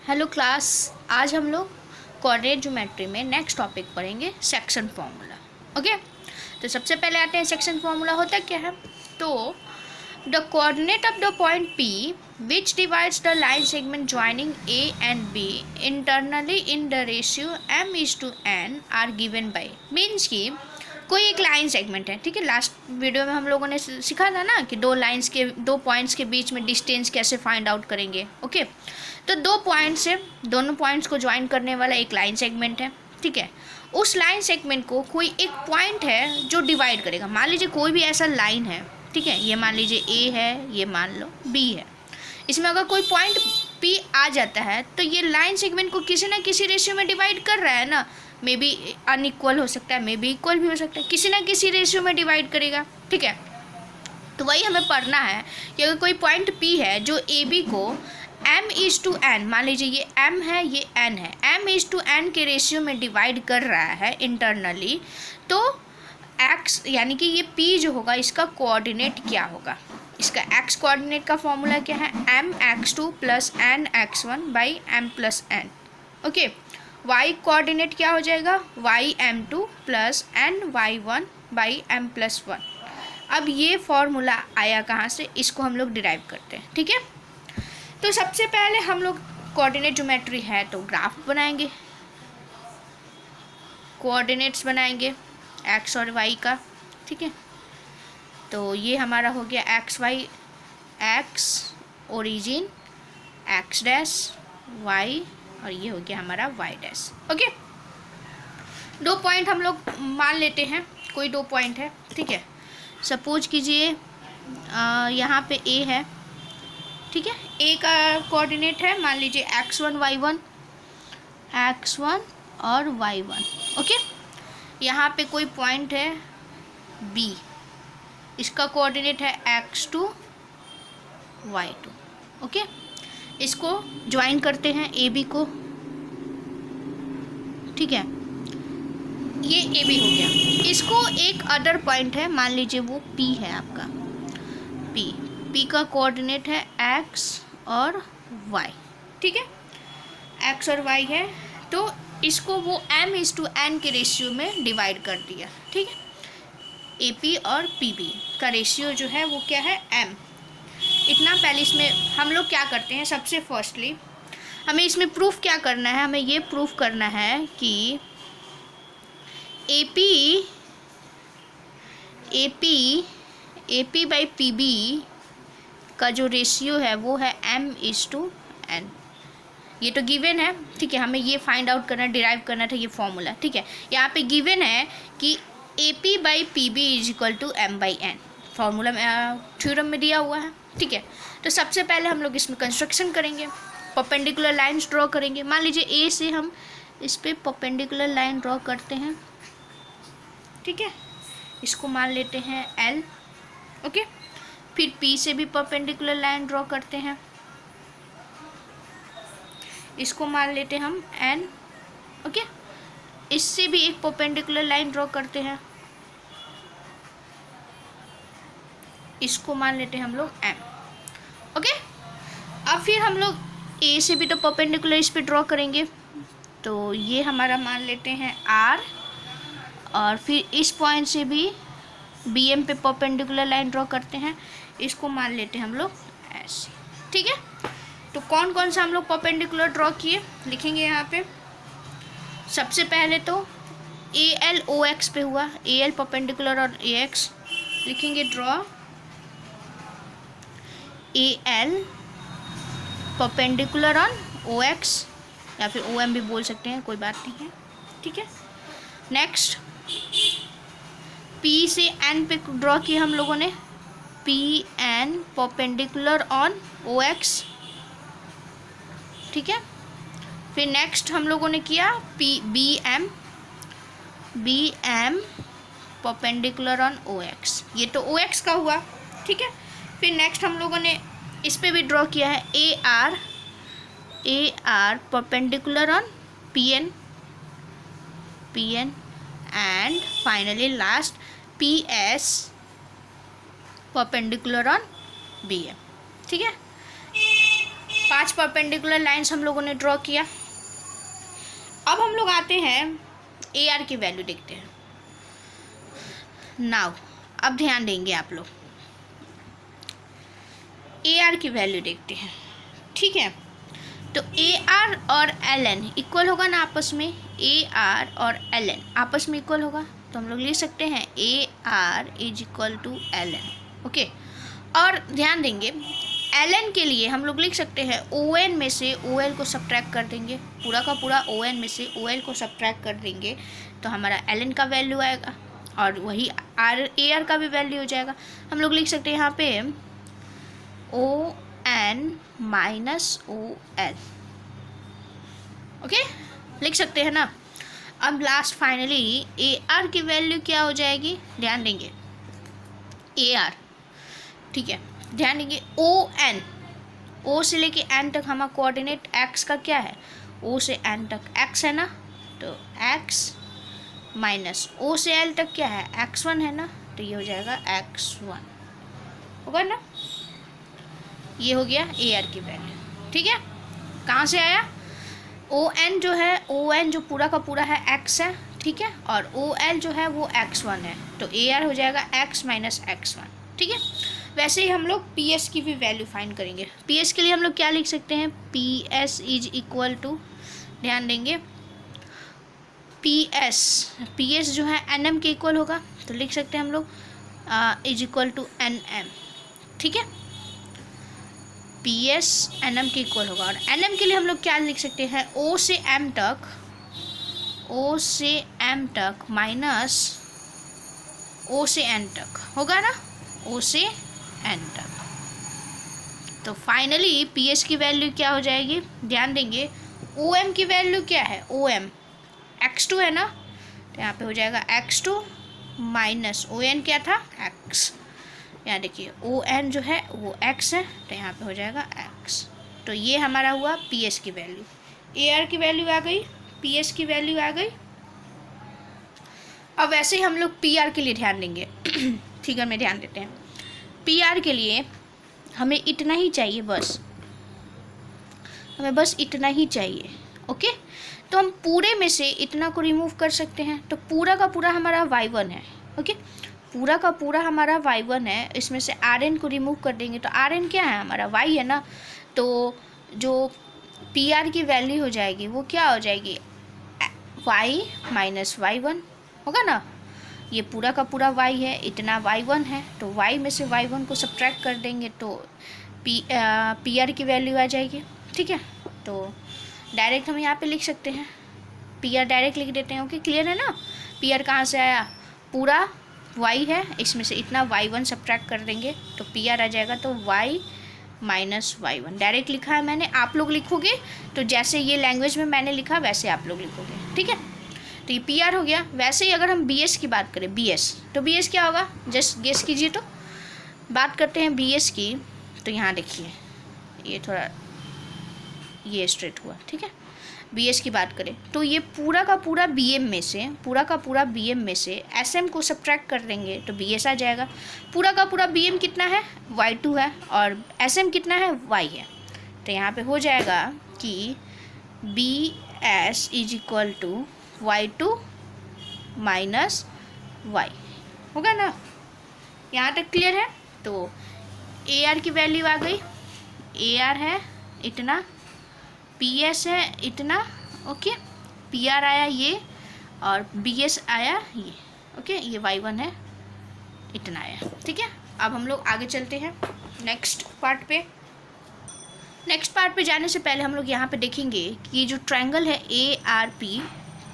Hello class, आज हम लोग कोऑर्डिनेट ज्योमेट्री में नेक्स्ट टॉपिक पढ़ेंगे सेक्शन फार्मूला। ओके, तो सबसे पहले आते हैं सेक्शन फार्मूला होता क्या है। तो the coordinate of the point P which divides the line segment joining A and B internally in the ratio m/n are given by. Means की कोई एक लाइन सेगमेंट है, ठीक है। लास्ट वीडियो में हम लोगों ने सीखा था ना कि दो पॉइंट्स के बीच में डिस्टेंस कैसे फाइंड आउट करेंगे। ओके, तो दो पॉइंट्स है, दोनों पॉइंट्स को ज्वाइन करने वाला एक लाइन सेगमेंट है, ठीक है। उस लाइन सेगमेंट को कोई एक पॉइंट है जो डिवाइड करेगा। मान लीजिए कोई भी ऐसा लाइन है, ठीक है, ये मान लीजिए ए है, ये मान लो बी है। इसमें अगर कोई पॉइंट पी आ जाता है तो ये लाइन सेगमेंट को किसी ना किसी रेशियो में डिवाइड कर रहा है ना। मे बी अनइक्वल हो सकता है, मे बी इक्वल भी हो सकता है, किसी ना किसी रेशियो में डिवाइड करेगा, ठीक है। तो वही हमें पढ़ना है कि अगर कोई पॉइंट पी है जो ए बी को m/n, मान लीजिए ये m है, ये n है, m/n के रेशियो में डिवाइड कर रहा है इंटरनली, तो x यानी कि ये p जो होगा इसका कोऑर्डिनेट क्या होगा। इसका x कोऑर्डिनेट का फॉर्मूला क्या है, mx2 + nx1 / m+n। Okay, y coordinate क्या हो जाएगा, ym2 + ny1 / m+1। अब ये फॉर्मूला आया कहाँ से, इसको हम लोग डिराइव करते हैं, ठीक है। तो सबसे पहले हम लोग कोऑर्डिनेट ज्योमेट्री है तो ग्राफ बनाएंगे, कोऑर्डिनेट्स बनाएंगे एक्स और वाई का, ठीक है। तो ये हमारा हो गया x y, x origin, x dash y, और ये हो गया हमारा वाई डैश। ओके, दो पॉइंट हम लोग मान लेते हैं, कोई दो पॉइंट है, ठीक है। सपोज कीजिए यहाँ पे ए है, ठीक है। ए का कोऑर्डिनेट है मान लीजिए x1 y1, x1 और y1। ओके, यहाँ पे कोई पॉइंट है b, इसका कोऑर्डिनेट है x2 y2। ओके, इसको ज्वाइन करते हैं ए बी को, ठीक है। ये ए बी हो गया। इसको एक अदर पॉइंट है, मान लीजिए वो p है आपका, p का कोऑर्डिनेट है x और y, ठीक है। x और y है, तो इसको वो m/n के रेशियो में डिवाइड कर दिया, ठीक है। AP और PB का रेशियो जो है वो क्या है, m। इतना पहले इसमें हम लोग क्या करते हैं, सबसे फर्स्टली हमें इसमें प्रूफ क्या करना है, हमें ये प्रूफ करना है कि AP by PB का जो रेशियो है वो है m/n। ये तो गिवन है, ठीक है। हमें ये फाइंड आउट करना, डिराइव करना था ये फॉर्मूला, ठीक है। यहाँ पे गिवन है कि AP by PB = m/n, formula में थ्योरम में दिया हुआ है, ठीक है। तो सबसे पहले हम लोग इसमें कंस्ट्रक्शन करेंगे, परपेंडिकुलर लाइन्स ड्रॉ करेंगे। मान लीजिए ए से हम इस पर परपेंडिकुलर लाइन ड्रॉ करते हैं, ठीक है। इसको मान लेते हैं L। ओके, फिर P से भी परपेंडिकुलर लाइन ड्रॉ करते हैं, इसको मान लेते हैं हम N। ओके, इससे भी एक परपेंडिकुलर लाइन ड्रॉ करते हैं, इसको मान लेते हैं हम लोग M। ओके, अब फिर हम लोग A से भी तो परपेंडिकुलर इस पे ड्रॉ करेंगे, तो ये हमारा मान लेते हैं R, और फिर इस पॉइंट से भी BM पे परपेंडिकुलर लाइन ड्रॉ करते हैं, इसको मान लेते हैं हम लोग S, ठीक है। तो कौन कौन सा हम लोग परपेंडिकुलर ड्रॉ किए लिखेंगे यहाँ पे। सबसे पहले तो AL OX पे हुआ, AL परपेंडिकुलर और AX लिखेंगे, draw AL perpendicular on OX, या फिर OM भी बोल सकते हैं, कोई बात नहीं है, ठीक है। नेक्स्ट P से N पे ड्रॉ किया हम लोगों ने, PN परपेंडिकुलर ऑन OX, ठीक है। फिर नेक्स्ट हम लोगों ने किया BM परपेंडिकुलर ऑन OX, ये तो OX का हुआ, ठीक है। फिर नेक्स्ट हम लोगों ने इस पे भी ड्रॉ किया है AR perpendicular on PN, and finally last PS perpendicular on BM, ठीक है। 5 परपेंडिकुलर लाइंस हम लोगों ने ड्रॉ किया। अब हम लोग आते हैं ए आर की वैल्यू देखते हैं। नाउ अब ध्यान देंगे आप लोग, ए आर की वैल्यू देखते हैं, ठीक है। तो ए आर और एल एन इक्वल होगा ना आपस में, ए आर और एल एन आपस में इक्वल होगा, तो हम लोग लिख सकते हैं A R is equal to L N, okay. और ध्यान देंगे एल एन के लिए हम लोग लिख सकते हैं ओ एन में से ओ एल को सब्ट्रैक्ट कर देंगे, पूरा का पूरा ओ एन में से ओ एल को सब्ट्रैक्ट कर देंगे तो हमारा एल एन का वैल्यू आएगा, और वही आर ए आर का भी वैल्यू हो जाएगा। हम लोग लिख सकते हैं यहाँ पे O N minus O L, okay, लिख सकते हैं ना। अब लास्ट फाइनली ए आर की वैल्यू क्या हो जाएगी, ध्यान देंगे ए आर, ठीक है, ध्यान देंगे ओ एन, ओ से लेके एन तक हमारा कोऑर्डिनेट एक्स का क्या है, ओ से एन तक एक्स है ना, तो एक्स माइनस ओ से एल तक क्या है, x1 है ना, तो ये हो जाएगा x1, होगा ना। ये हो गया ए आर की वैल्यू, ठीक है। कहाँ से आया, ओ एन जो है, ओ एन जो पूरा का पूरा है x है, ठीक है, और ओ एल जो है वो x1 है, तो ए आर हो जाएगा x माइनस x1, ठीक है। वैसे ही हम लोग पी एस की भी वैल्यू फाइंड करेंगे। पी एस के लिए हम लोग क्या लिख सकते हैं, P S is equal to, ध्यान देंगे पी एस जो है एन एम के इक्वल होगा, तो लिख सकते हैं हम लोग is equal to n m, ठीक है। पी एस एन एम के इक्वल होगा, और एन एम के लिए हम लोग क्या लिख सकते हैं, ओ से एम तक, ओ से एम तक माइनस ओ से एन तक, होगा ना, ओ से एन तक। तो फाइनली पी एस की वैल्यू क्या हो जाएगी, ध्यान देंगे ओ एम की वैल्यू क्या है, ओ एम x2 है ना, तो यहाँ पे हो जाएगा x2 माइनस ओ एन क्या था, x, यहाँ देखिए ओ एन जो है वो x है, तो यहाँ पे हो जाएगा x। तो ये हमारा हुआ पी एस की वैल्यू, ए आर की वैल्यू आ गई, पी एस की वैल्यू आ गई। अब वैसे ही हम लोग पी आर के लिए ध्यान देंगे फिगर में ध्यान देते हैं। पी आर के लिए हमें इतना ही चाहिए, बस हमें बस इतना ही चाहिए, ओके। तो हम पूरे में से इतना को रिमूव कर सकते हैं, तो पूरा का पूरा हमारा y1 है, ओके, पूरा का पूरा हमारा y1 है, इसमें से आर एन को रिमूव कर देंगे तो आर एन क्या है हमारा y है ना, तो जो पी आर की वैल्यू हो जाएगी वो क्या हो जाएगी, y माइनस y1, होगा ना। ये पूरा का पूरा y है, इतना y1 है, तो y में से y1 को सब्ट्रैक्ट कर देंगे तो पी आर की वैल्यू आ जाएगी, ठीक है। तो डायरेक्ट हम यहाँ पे लिख सकते हैं, पी आर डायरेक्ट लिख देते हैं, ओके, क्लियर है ना। पी आर कहाँ से आया, पूरा y है, इसमें से इतना y1 सब्ट्रैक्ट कर देंगे तो पी आर आ जाएगा, तो y माइनस y1 डायरेक्ट लिखा है मैंने, आप लोग लिखोगे तो जैसे ये लैंग्वेज में मैंने लिखा वैसे आप लोग लिखोगे, ठीक है। तो ये पी आर हो गया। वैसे ही अगर हम बी एस की बात करें, बी एस, तो बी एस क्या होगा, जस्ट गेस कीजिए। तो बात करते हैं बी एस की, तो यहाँ देखिए ये थोड़ा ये स्ट्रेट हुआ, ठीक है। बी एस की बात करें तो ये पूरा का पूरा बी एम में से, पूरा का पूरा बी एम में से एस एम को सब्ट्रैक्ट कर देंगे तो बी एस आ जाएगा। पूरा का पूरा बी एम कितना है, y2 है, और एस एम कितना है, y है, तो यहाँ पे हो जाएगा कि B S is equal to y2 minus y, होगा ना। यहाँ तक क्लियर है। तो ए आर की वैल्यू आ गई, ए आर है इतना, पी एस है इतना, ओके, पी आर आया ये, और बी एस आया ये, ओके, ये y1 है इतना आया, ठीक है। अब हम लोग आगे चलते हैं नेक्स्ट पार्ट पे। नेक्स्ट पार्ट पे जाने से पहले हम लोग यहाँ पे देखेंगे कि ये जो ट्रायंगल है ए आर पी,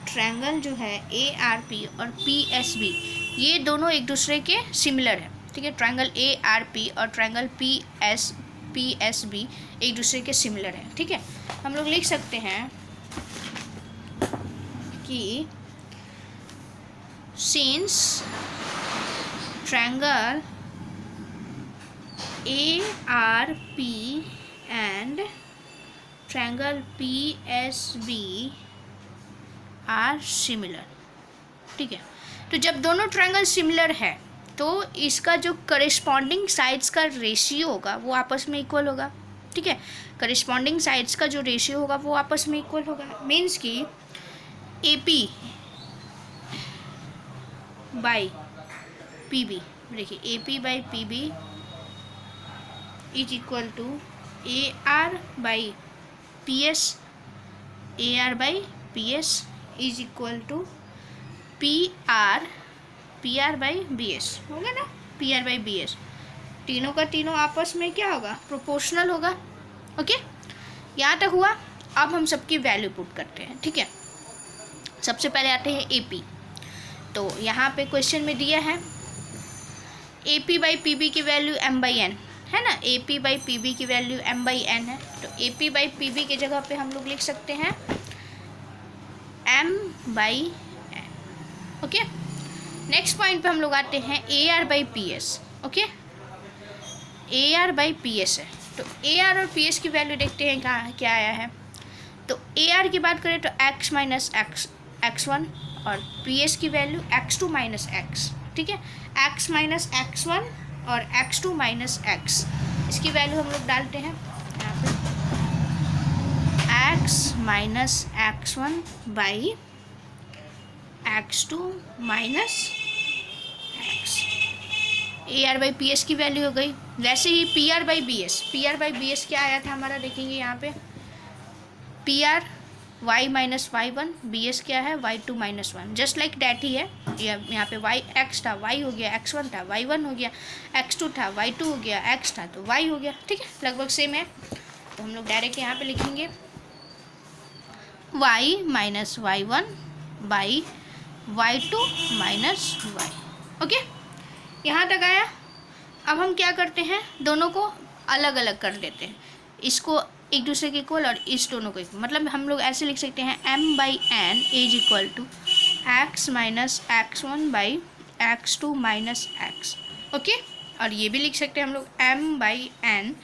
ट्रायंगल जो है ए आर पी और पी एस बी, ये दोनों एक दूसरे के सिमिलर है, ठीक है। ट्रायंगल ए आर पी और ट्रायंगल पी एस बी एक दूसरे के सिमिलर है, ठीक है। हम लोग लिख सकते हैं कि since triangle A R P and triangle P S B R similar, ठीक है। तो जब दोनों ट्रायंगल सिमिलर है तो इसका जो करेस्पॉन्डिंग साइड्स का रेशियो होगा वो आपस में इक्वल होगा, ठीक है। करिस्पॉन्डिंग साइड्स का जो रेशियो होगा वो आपस में इक्वल होगा, मीन्स कि a P by P b, देखिए a P by P b is equal to a are by P s, a are by P S is equal to p r by b s, हो गया ना, p r by b s, तीनों का तीनों आपस में क्या होगा, प्रोपोर्शनल होगा। ओके, यहाँ तक हुआ। अब हम सबकी वैल्यू पुट करते हैं, ठीक है। सबसे पहले आते हैं ए पी, तो यहाँ पे क्वेश्चन में दिया है A P by P B की वैल्यू एम बाई एन है ना, A P by P B की वैल्यू एम बाई एन है, तो A P by P B की जगह पे हम लोग लिख सकते हैं m by n. Okay, next point पे हम लोग आते हैं A are by P S. Okay, A are by P S है, तो ए आर और पी एस की वैल्यू देखते हैं कहाँ क्या आया है। तो ए आर की बात करें तो एक्स माइनस एक्स वन, और पी एस की value x two minus x, ठीक है, एक्स माइनस एक्स वन और एक्स टू माइनस एक्स, इसकी वैल्यू हम लोग डालते हैं यहाँ पे, x minus x one by x two minus x, a are by P S की वैल्यू हो गई। वैसे ही p r by b s, p r by b S क्या आया था हमारा, देखेंगे यहाँ पे P R y minus y one, B S क्या है y two minus one, just like that ही है। यहाँ पे वाई एक्स था, वाई हो गया, एक्स वन था वाई वन हो गया, एक्स टू था वाई टू हो गया, एक्स था तो वाई हो गया, ठीक है, लगभग सेम है। तो हम लोग डायरेक्ट यहाँ पे लिखेंगे y minus y one by y two minus y. Okay, यहाँ तक आया। अब हम क्या करते हैं, दोनों को अलग अलग कर देते हैं, इसको एक दूसरे के इक्वल और इस दोनों को इक्वल, मतलब हम लोग ऐसे लिख सकते हैं m by n is equal to x minus x one by x two minus x. Okay, और ये भी लिख सकते हैं हम लोग m by n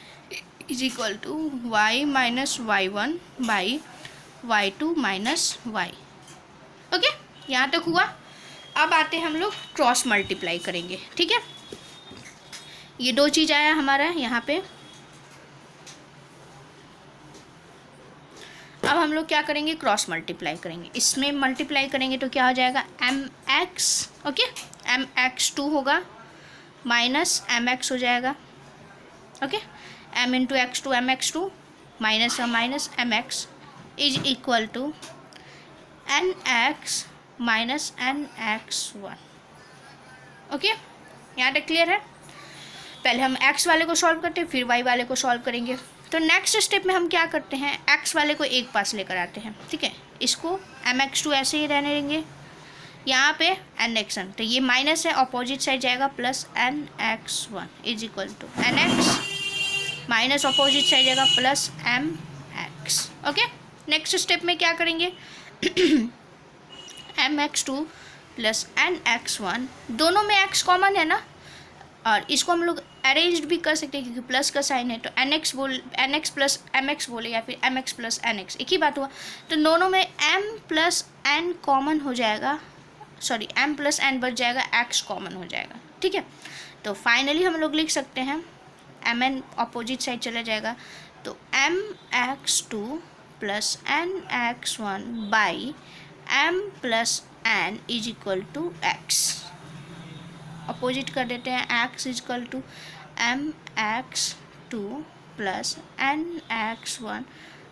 is equal to y minus y one by y two minus y. Okay, यहाँ तक हुआ। अब आते हैं हम लोग क्रॉस मल्टीप्लाई करेंगे, ठीक है। ये दो चीज़ आया हमारा यहाँ पे। अब हम लोग क्या करेंगे, क्रॉस मल्टीप्लाई करेंगे, इसमें मल्टीप्लाई करेंगे तो क्या हो जाएगा m x, okay, m x two होगा माइनस एम एक्स हो जाएगा, okay, m into x two m x two minus minus m x is equal to n x minus n x one. Okay, यहाँ तक clear है। पहले हम x वाले को सॉल्व करते हैं, फिर y वाले को सॉल्व करेंगे। तो नेक्स्ट स्टेप में हम क्या करते हैं, x वाले को एक पास लेकर आते हैं, ठीक है, इसको mx2 ऐसे ही रहने देंगे, यहाँ पे nx1, तो ये माइनस है, अपोजिट साइड जाएगा plus nx1 is equal to nx minus opposite side जाएगा plus mx। Okay, next step में क्या करेंगे mx2 प्लस nx1, दोनों में x कॉमन है ना, और इसको हम लोग अरेंज्ड भी कर सकते हैं क्योंकि प्लस का साइन है, तो nx प्लस mx बोले या फिर mx प्लस nx, एक ही बात हुआ। तो दोनों में m प्लस n कॉमन हो जाएगा, सॉरी m प्लस n बच जाएगा, x कॉमन हो जाएगा, ठीक है। तो फाइनली हम लोग लिख सकते हैं mn अपोजिट साइड चला जाएगा, तो mx2 plus nx1 by m plus n is equal to x, opposite कर देते हैं, x is equal to m x two plus n x one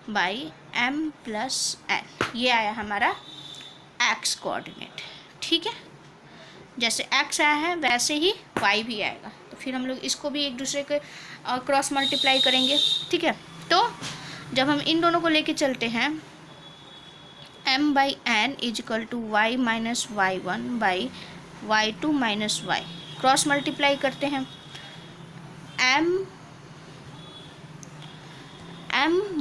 by m plus n, ये आया हमारा x कोऑर्डिनेट, ठीक है। जैसे x आया है वैसे ही y भी आएगा, तो फिर हम लोग इसको भी एक दूसरे के क्रॉस मल्टीप्लाई करेंगे, ठीक है। तो जब हम इन दोनों को लेके चलते हैं, m by n is equal to y minus y one by y two minus y, cross multiply करते हैं, m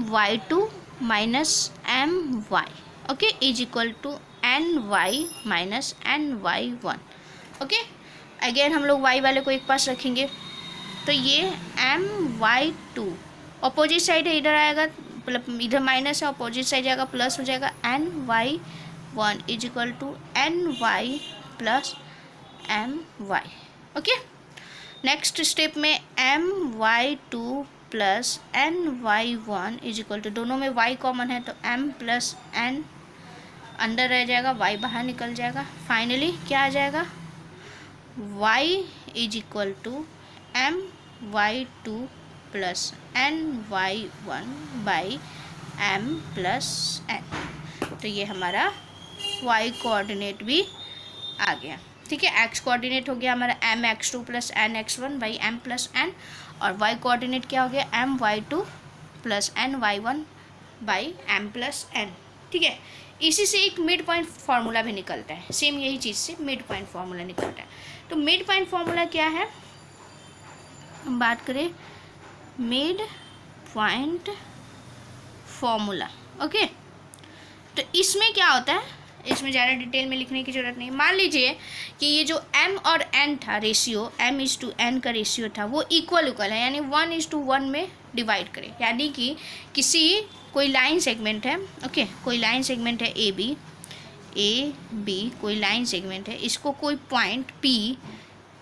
y two minus m y, okay, is equal to n y minus n y one. Okay, again हम लोग y वाले को एक पास रखेंगे, तो ये m y two opposite side है, इधर आएगा, मतलब इधर माइनस है, अपोजिट साइड जाएगा प्लस हो जाएगा, n y one is equal to n y plus m y. Okay, next step में m y two plus n y one is equal to, दोनों में y कॉमन है तो m प्लस n अंदर रह जाएगा, y बाहर निकल जाएगा। फाइनली क्या आ जाएगा, y is equal to m y two plus n y one by m plus n. तो ये हमारा y कोऑर्डिनेट भी आ गया। ठीक है, x कोऑर्डिनेट हो गया हमारा m x two plus n x one by m plus n, और y कोऑर्डिनेट क्या हो गया, m y two plus n y one by m plus n. ठीक है, इसी से एक मिड पॉइंट फार्मूला भी निकलता है, सेम यही चीज़ से मिड पॉइंट फार्मूला निकलता है। तो मिड पॉइंट फार्मूला क्या है, हम बात करें मिड पॉइंट फार्मूला। ओके, तो इसमें क्या होता है, इसमें ज़्यादा डिटेल में लिखने की ज़रूरत नहीं। मान लीजिए कि ये जो m और n था रेशियो, m/n का रेशियो था, वो इक्वल है, यानी 1:1 में डिवाइड करें। यानी कि कोई लाइन सेगमेंट है, ओके, कोई लाइन सेगमेंट है ए बी कोई लाइन सेगमेंट है, इसको कोई पॉइंट p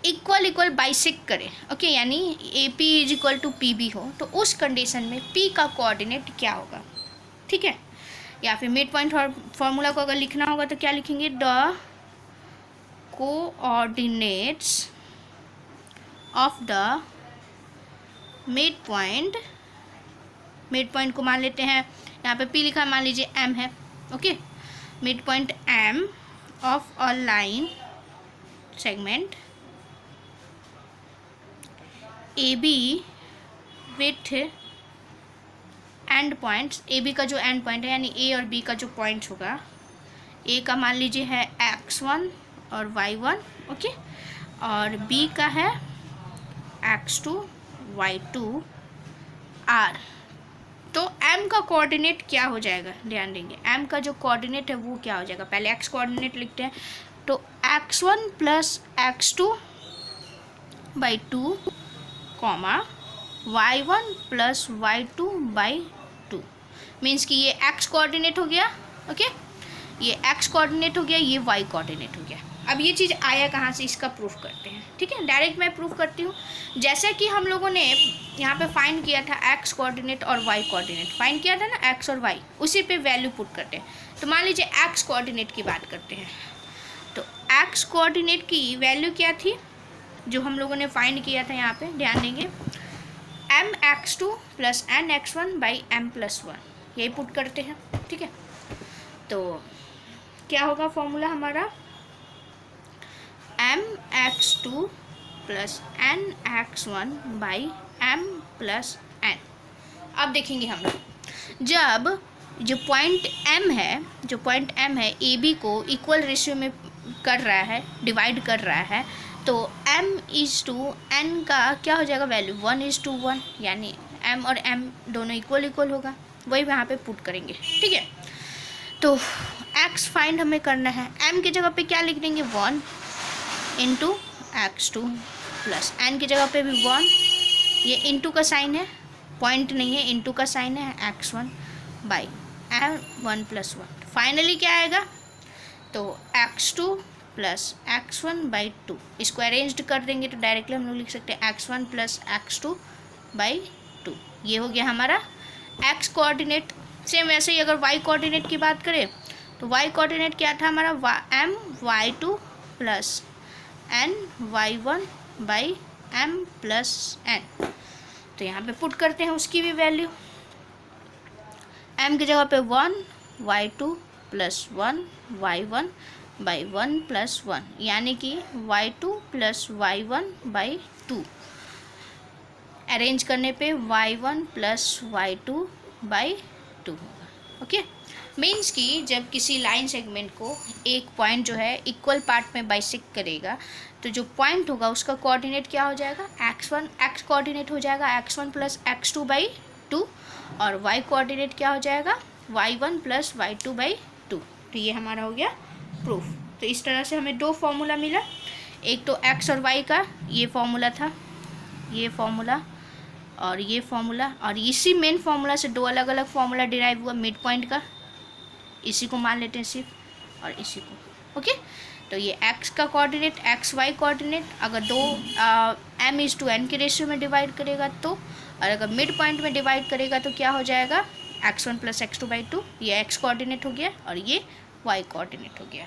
इक्वल बाइसेक्ट करे, ओके, यानी A P is equal to P B हो, तो उस कंडीशन में p का कोऑर्डिनेट क्या होगा। ठीक है, या फिर मिड पॉइंट फार्मूला को अगर लिखना होगा तो क्या लिखेंगे, the coordinates of the mid point को मान लेते हैं, यहाँ पे p लिखा मान लीजिए m है, okay, mid point m of a line segment A B with end points, A B का जो एंड पॉइंट है, यानी ए और बी का जो पॉइंट्स होगा, ए का मान लीजिए है x1 और y1, ओके, और बी का है x2 y2 r। तो m का कोऑर्डिनेट क्या हो जाएगा, ध्यान देंगे, m का जो कोऑर्डिनेट है वो क्या हो जाएगा, पहले x कोऑर्डिनेट लिखते हैं, तो x1 plus x2 by 2 comma y1 plus y2 by 2, means कि ये x कोऑर्डिनेट हो गया, ओके, ये x कोऑर्डिनेट हो गया, ये y कोऑर्डिनेट हो गया। अब ये चीज़ आया कहाँ से, इसका प्रूफ करते हैं। ठीक है, डायरेक्ट मैं प्रूफ करती हूँ। जैसे कि हम लोगों ने यहाँ पे फाइंड किया था x कोऑर्डिनेट और y कोऑर्डिनेट, फाइंड किया था ना, x और y, उसी पे वैल्यू पुट करते हैं। तो मान लीजिए x कोऑर्डिनेट की बात करते हैं, तो x कोऑर्डिनेट की वैल्यू क्या थी जो हम लोगों ने फाइंड किया था, यहाँ पे ध्यान देंगे, m x two plus n x one by m plus one, यही पुट करते हैं। ठीक है, तो क्या होगा फॉर्मूला हमारा, m x two plus n x one by m plus n. अब देखेंगे हम लोग, जब जो पॉइंट m है ए बी को इक्वल रेशियो में कर रहा है, डिवाइड कर रहा है, तो m/n का क्या हो जाएगा वैल्यू, 1:1, यानी m और m दोनों इक्वल होगा, वही यहाँ पे पुट करेंगे। ठीक है, तो x फाइंड हमें करना है, m की जगह पे क्या लिख देंगे, 1 इंटू x2 प्लस n की जगह पे भी 1, ये इंटू का साइन है, पॉइंट नहीं है, इंटू का साइन है, x1 by m1 plus 1। Finally क्या आएगा, तो x2 प्लस x1 बाई 2, इसको अरेंज्ड कर देंगे तो डायरेक्टली हम लोग लिख सकते हैं x1 प्लस x2 बाई 2। ये हो गया हमारा x कोऑर्डिनेट। सेम वैसे ही अगर y कोऑर्डिनेट की बात करें तो y कोऑर्डिनेट क्या था हमारा, m y2 plus n y1 by m plus n। तो यहाँ पे पुट करते हैं उसकी भी वैल्यू, m की जगह पे 1 y2 plus 1 y1 by 1 plus 1, यानी कि y2 plus y1 by 2, arrange करने पे y1 प्लस y2 बाई 2 होगा। ओके, मीन्स कि जब किसी लाइन सेगमेंट को एक पॉइंट जो है इक्वल पार्ट में बाइसेक्ट करेगा, तो जो पॉइंट होगा उसका कोऑर्डिनेट क्या हो जाएगा, x कोऑर्डिनेट हो जाएगा x1 प्लस x2 बाई 2, और y कोऑर्डिनेट क्या हो जाएगा, y1 प्लस y2 बाई 2। तो ये हमारा हो गया प्रूफ। तो इस तरह से हमें दो फॉर्मूला मिला, एक तो x और y का ये फॉर्मूला था, ये फॉर्मूला और ये फॉर्मूला, और इसी मेन फॉर्मूला से दो अलग अलग फॉर्मूला डिराइव हुआ मिड पॉइंट का, इसी को मान लेते हैं सिर्फ, और इसी को। ओके, तो ये x का कोऑर्डिनेट, x y कोऑर्डिनेट अगर दो m/n के रेशियो में डिवाइड करेगा तो और अगर मिड पॉइंट में डिवाइड करेगा तो क्या हो जाएगा, x1 + x2/2, ये x कोऑर्डिनेट हो गया और ये y कोऑर्डिनेट हो गया।